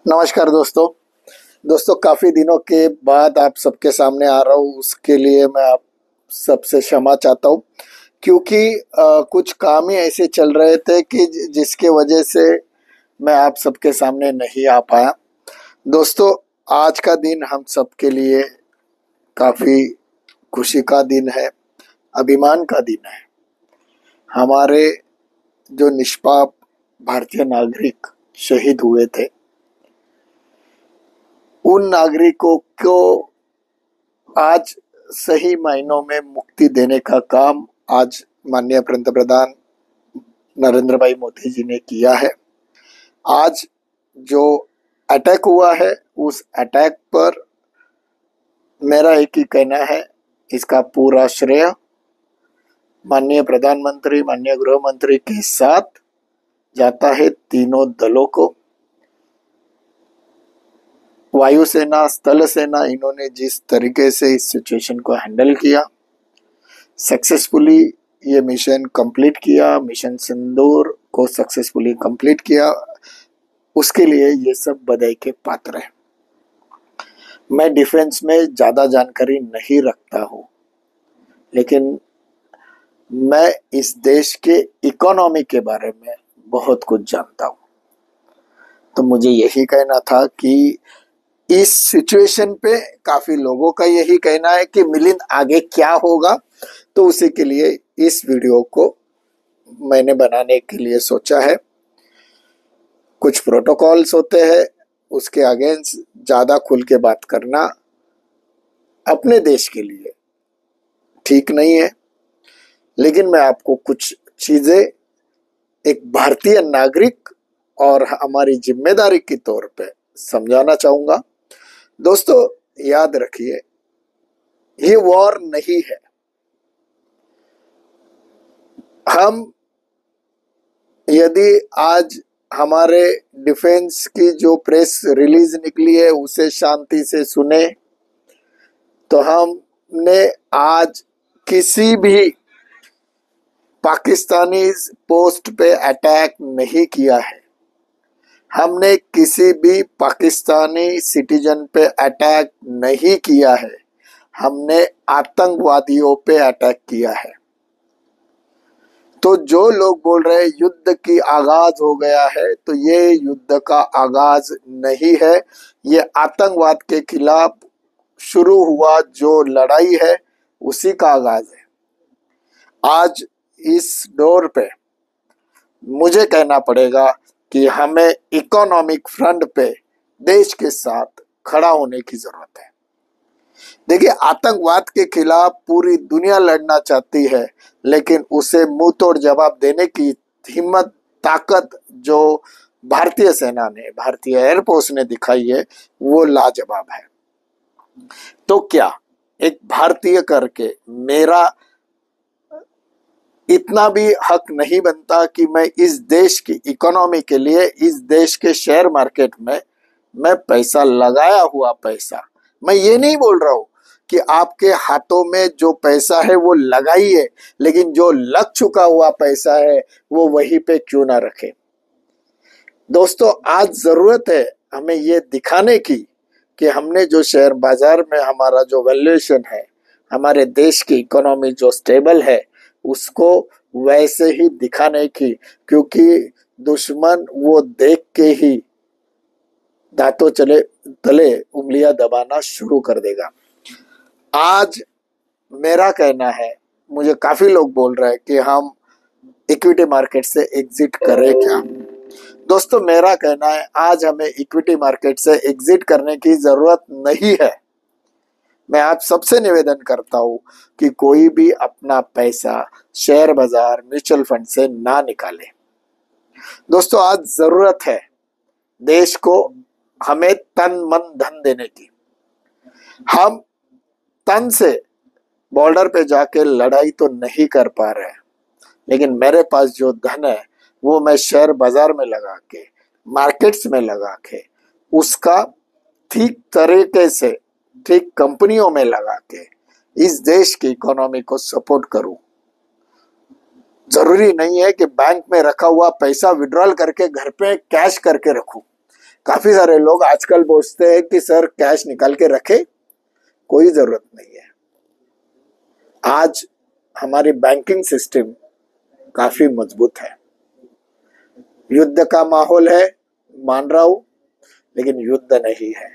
नमस्कार दोस्तों काफी दिनों के बाद आप सबके सामने आ रहा हूँ। उसके लिए मैं आप सबसे क्षमा चाहता हूँ क्योंकि कुछ काम ही ऐसे चल रहे थे कि जिसके वजह से मैं आप सबके सामने नहीं आ पाया। दोस्तों, आज का दिन हम सबके लिए काफी खुशी का दिन है, अभिमान का दिन है। हमारे जो निष्पाप भारतीय नागरिक शहीद हुए थे, उन नागरिकों को आज सही मायनों में मुक्ति देने का काम आज माननीय पंतप्रधान नरेंद्र भाई मोदी जी ने किया है। आज जो अटैक हुआ है, उस अटैक पर मेरा एक ही कहना है, इसका पूरा श्रेय माननीय प्रधानमंत्री, माननीय गृह मंत्री के साथ जाता है तीनों दलों को। वायुसेना, स्थल सेना, इन्होंने जिस तरीके से इस सिचुएशन को हैंडल किया, सक्सेसफुली ये मिशन कंप्लीट किया, मिशन सिंदूर को सक्सेसफुली कंप्लीट किया, उसके लिए ये सब बधाई के पात्र है। मैं डिफेंस में ज्यादा जानकारी नहीं रखता हूँ, लेकिन मैं इस देश के इकोनॉमी के बारे में बहुत कुछ जानता हूँ। तो मुझे यही कहना था कि इस सिचुएशन पे काफी लोगों का यही कहना है कि मिलिंद आगे क्या होगा, तो उसी के लिए इस वीडियो को मैंने बनाने के लिए सोचा है। कुछ प्रोटोकॉल्स होते हैं, उसके अगेंस्ट ज्यादा खुल के बात करना अपने देश के लिए ठीक नहीं है, लेकिन मैं आपको कुछ चीजें एक भारतीय नागरिक और हमारी जिम्मेदारी के तौर पे समझाना चाहूंगा। दोस्तों, याद रखिए, ये वॉर नहीं है। हम यदि आज हमारे डिफेंस की जो प्रेस रिलीज निकली है उसे शांति से सुने, तो हमने आज किसी भी पाकिस्तानी पोस्ट पे अटैक नहीं किया है। हमने किसी भी पाकिस्तानी सिटीजन पे अटैक नहीं किया है। हमने आतंकवादियों पे अटैक किया है। तो जो लोग बोल रहे हैं युद्ध की आगाज हो गया है, तो ये युद्ध का आगाज नहीं है। ये आतंकवाद के खिलाफ शुरू हुआ जो लड़ाई है, उसी का आगाज है। आज इस दौर पे मुझे कहना पड़ेगा कि हमें इकोनॉमिक फ्रंट पे देश के साथ खड़ा होने की जरूरत है। देखिए, आतंकवाद के खिलाफ पूरी दुनिया लड़ना चाहती है, लेकिन उसे मुंह तोड़ जवाब देने की हिम्मत, ताकत जो भारतीय सेना ने, भारतीय एयरफोर्स ने दिखाई है, वो लाजवाब है। तो क्या एक भारतीय करके मेरा इतना भी हक नहीं बनता कि मैं इस देश की इकोनॉमी के लिए, इस देश के शेयर मार्केट में मैं पैसा लगाया हुआ पैसा, मैं ये नहीं बोल रहा हूं कि आपके हाथों में जो पैसा है वो लगाइए, लेकिन जो लग चुका हुआ पैसा है वो वहीं पे क्यों ना रखे। दोस्तों, आज जरूरत है हमें ये दिखाने की कि हमने जो शेयर बाजार में हमारा जो वैल्यूएशन है, हमारे देश की इकोनॉमी जो स्टेबल है, उसको वैसे ही दिखाने की, क्योंकि दुश्मन वो देख के ही दांतों चले तले उंगलियां दबाना शुरू कर देगा। आज मेरा कहना है, मुझे काफी लोग बोल रहे हैं कि हम इक्विटी मार्केट से एग्जिट करें क्या। दोस्तों, मेरा कहना है आज हमें इक्विटी मार्केट से एग्जिट करने की जरूरत नहीं है। मैं आप सबसे निवेदन करता हूं कि कोई भी अपना पैसा शेयर बाजार, म्यूचुअल फंड से ना निकाले। दोस्तों, आज जरूरत है देश को हमें तन मन धन देने की। हम तन से बॉर्डर पे जाके लड़ाई तो नहीं कर पा रहे हैं, लेकिन मेरे पास जो धन है वो मैं शेयर बाजार में लगा के, मार्केट्स में लगा के, उसका ठीक तरीके से ठीक कंपनियों में लगा के इस देश की इकोनॉमी को सपोर्ट करूं। जरूरी नहीं है कि बैंक में रखा हुआ पैसा विड्रॉल करके घर पे कैश करके रखूं। काफी सारे लोग आजकल पूछते हैं कि सर कैश निकाल के रखे, कोई जरूरत नहीं है। आज हमारी बैंकिंग सिस्टम काफी मजबूत है। युद्ध का माहौल है, मान रहा हूं, लेकिन युद्ध नहीं है।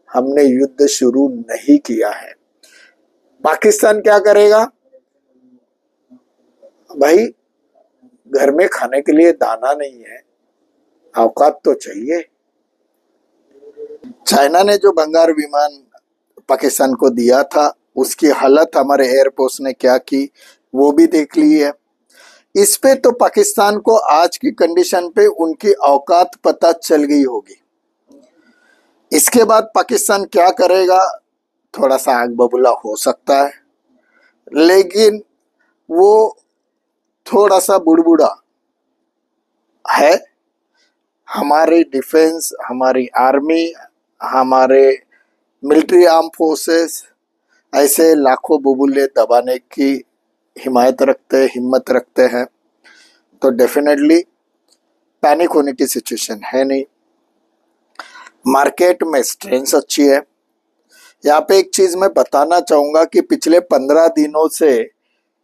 हमने युद्ध शुरू नहीं किया है। पाकिस्तान क्या करेगा भाई? घर में खाने के लिए दाना नहीं है, औकात तो चाहिए। चाइना ने जो भंगार विमान पाकिस्तान को दिया था, उसकी हालत हमारे एयरफोर्स ने क्या की वो भी देख ली है। इस पे तो पाकिस्तान को आज की कंडीशन पे उनकी औकात पता चल गई होगी। इसके बाद पाकिस्तान क्या करेगा, थोड़ा सा आग बबूला हो सकता है, लेकिन वो थोड़ा सा बुड़बुड़ा है। हमारी डिफेंस, हमारी आर्मी, हमारे मिलिट्री आर्म फोर्सेस ऐसे लाखों बुबुले दबाने की हिम्मत रखते हैं, तो डेफिनेटली पैनिक होने की सिचुएशन है नहीं। मार्केट में स्ट्रेंथ अच्छी है। यहाँ पे एक चीज मैं बताना चाहूंगा कि पिछले 15 दिनों से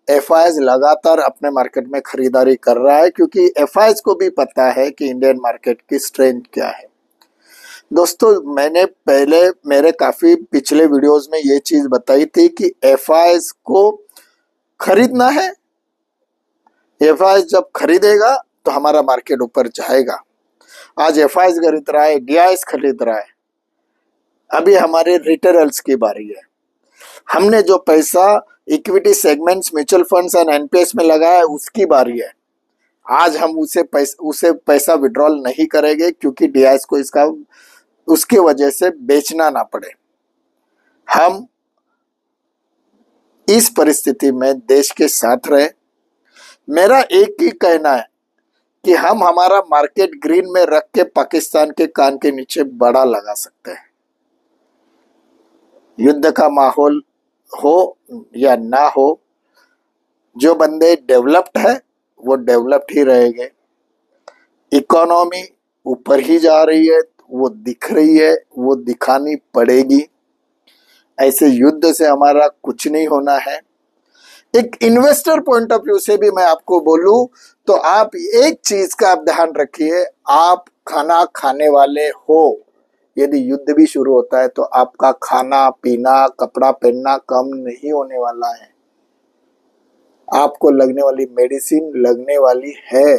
एफआईएस लगातार अपने मार्केट में खरीदारी कर रहा है, क्योंकि एफआईएस को भी पता है कि इंडियन मार्केट की स्ट्रेंथ क्या है। दोस्तों, मैंने पहले मेरे काफी पिछले वीडियोस में ये चीज बताई थी कि एफआईएस को खरीदना है। एफआईएस जब खरीदेगा तो हमारा मार्केट ऊपर जाएगा। आज एफआईएस खरीद रहा है, डीआईएस खरीद रहा है। अभी हमारे रिटेलर्स की बारी है। हमने जो पैसा equity segments, mutual funds and NPS में लगाया है, उसकी बारी है। आज हम उसे पैसा विड्रॉल नहीं करेंगे, क्योंकि डीआईएस को इसका उसकी वजह से बेचना ना पड़े। हम इस परिस्थिति में देश के साथ रहे। मेरा एक ही कहना है कि हम हमारा मार्केट ग्रीन में रख के पाकिस्तान के कान के नीचे बड़ा लगा सकते हैं। युद्ध का माहौल हो या ना हो, जो बंदे डेवलप्ड है वो डेवलप्ड ही रहेंगे। इकोनॉमी ऊपर ही जा रही है, वो दिख रही है, वो दिखानी पड़ेगी। ऐसे युद्ध से हमारा कुछ नहीं होना है। एक इन्वेस्टर पॉइंट ऑफ व्यू से भी मैं आपको बोलूं तो आप एक चीज का आप ध्यान रखिए, आप खाना खाने वाले हो। यदि युद्ध भी शुरू होता है तो आपका खाना पीना, कपड़ा पहनना कम नहीं होने वाला है। आपको लगने वाली मेडिसिन लगने वाली है,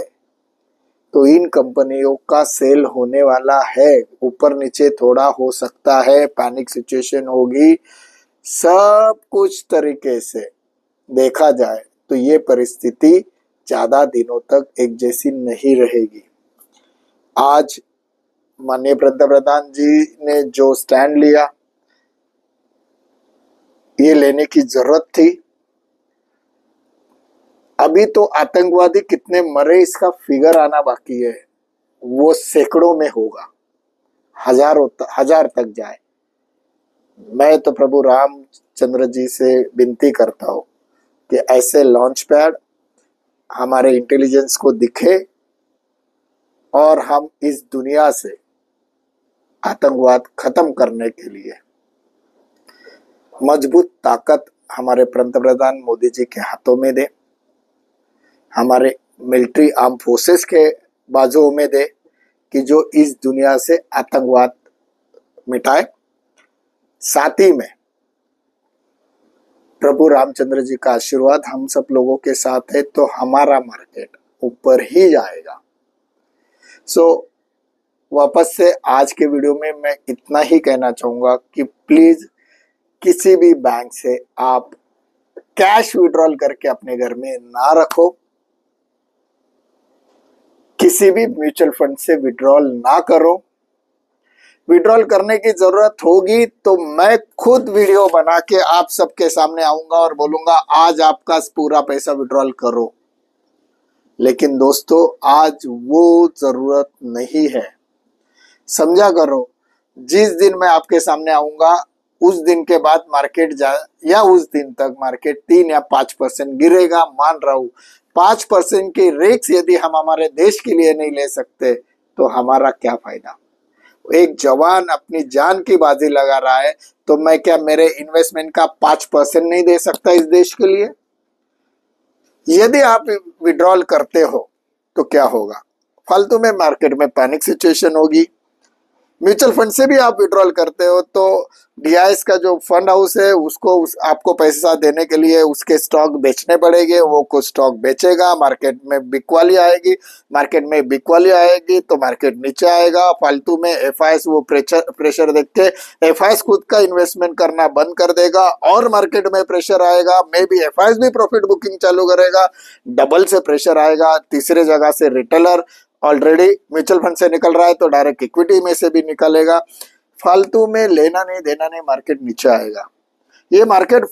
तो इन कंपनियों का सेल होने वाला है। ऊपर नीचे थोड़ा हो सकता है, पैनिक सिचुएशन होगी। सब कुछ तरीके से देखा जाए तो ये परिस्थिति ज्यादा दिनों तक एक जैसी नहीं रहेगी। आज माननीय प्रधान जी ने जो स्टैंड लिया, ये लेने की जरूरत थी। अभी तो आतंकवादी कितने मरे इसका फिगर आना बाकी है, वो सैकड़ों में होगा, हजार तक जाए। मैं तो प्रभु रामचंद्र जी से विनती करता हूं कि ऐसे लॉन्च पैड हमारे इंटेलिजेंस को दिखे और हम इस दुनिया से आतंकवाद खत्म करने के लिए मजबूत ताकत हमारे पंतप्रधान मोदी जी के हाथों में दे, हमारे मिलिट्री आर्म फोर्सेस के बाजुओं में दे, कि जो इस दुनिया से आतंकवाद मिटाए। साथ ही में प्रभु रामचंद्र जी का आशीर्वाद हम सब लोगों के साथ है, तो हमारा मार्केट ऊपर ही जाएगा। वापस से आज के वीडियो में मैं इतना ही कहना चाहूंगा कि प्लीज किसी भी बैंक से आप कैश विड्रॉल करके अपने घर में ना रखो। किसी भी म्यूचुअल फंड से विड्रॉल ना करो। विड्रॉल करने की जरूरत होगी तो मैं खुद वीडियो बना के आप सबके सामने आऊंगा और बोलूंगा आज आपका पूरा पैसा विड्रॉल करो। लेकिन दोस्तों, आज वो जरूरत नहीं है। समझा करो, जिस दिन मैं आपके सामने आऊंगा उस दिन के बाद मार्केट या उस दिन तक मार्केट 3 या 5% गिरेगा, मान रहा हूं। 5% की रिस्क यदि हम हमारे देश के लिए नहीं ले सकते तो हमारा क्या फायदा। एक जवान अपनी जान की बाजी लगा रहा है, तो मैं क्या मेरे इन्वेस्टमेंट का 5% नहीं दे सकता इस देश के लिए? यदि आप विड्रॉल करते हो तो क्या होगा? फालतू में मार्केट में पैनिक सिचुएशन होगी। म्यूचुअल फंड से भी आप विड्रॉल करते हो तो डीआईएस का जो फंड हाउस है उसको आपको पैसा देने के लिए उसके स्टॉक बेचने पड़ेंगे, वो कुछ स्टॉक बेचेगा, मार्केट में बिकवाली आएगी, मार्केट में बिकवाली आएगी तो मार्केट नीचे आएगा। फालतू में एफआईएस वो प्रेशर देख के एफआईएस खुद का इन्वेस्टमेंट करना बंद कर देगा और मार्केट में प्रेशर आएगा, मे बी एफआईएस भी प्रॉफिट बुकिंग चालू करेगा, डबल से प्रेशर आएगा। तीसरे जगह से रिटेलर ऑलरेडी म्यूचुअल फंड से निकल रहा है तो डायरेक्ट इक्विटी में से भी निकलेगा। फालतू में लेना नहीं देना नहीं, मार्केट नीचे आएगा। ये मार्केट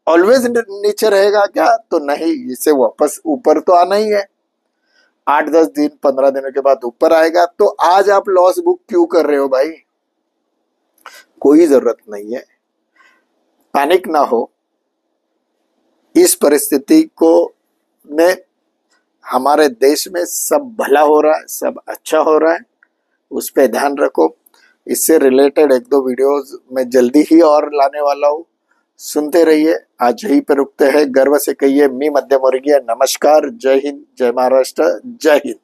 ऑलवेज नीचे रहेगा क्या? तो नहीं, इसे वापस ऊपर तो आना ही है। 8-10 दिन 15 दिनों के बाद ऊपर आएगा। तो आज आप लॉस बुक क्यों कर रहे हो भाई? कोई जरूरत नहीं है, पैनिक ना हो। इस परिस्थिति को में हमारे देश में सब भला हो रहा है, सब अच्छा हो रहा है, उस पर ध्यान रखो। इससे रिलेटेड 1-2 वीडियोस मैं जल्दी ही और लाने वाला हूँ, सुनते रहिए। आज यहीं पर रुकते हैं। गर्व से कहिए मी मध्यम वर्गीय। नमस्कार, जय हिंद, जय महाराष्ट्र, जय हिंद।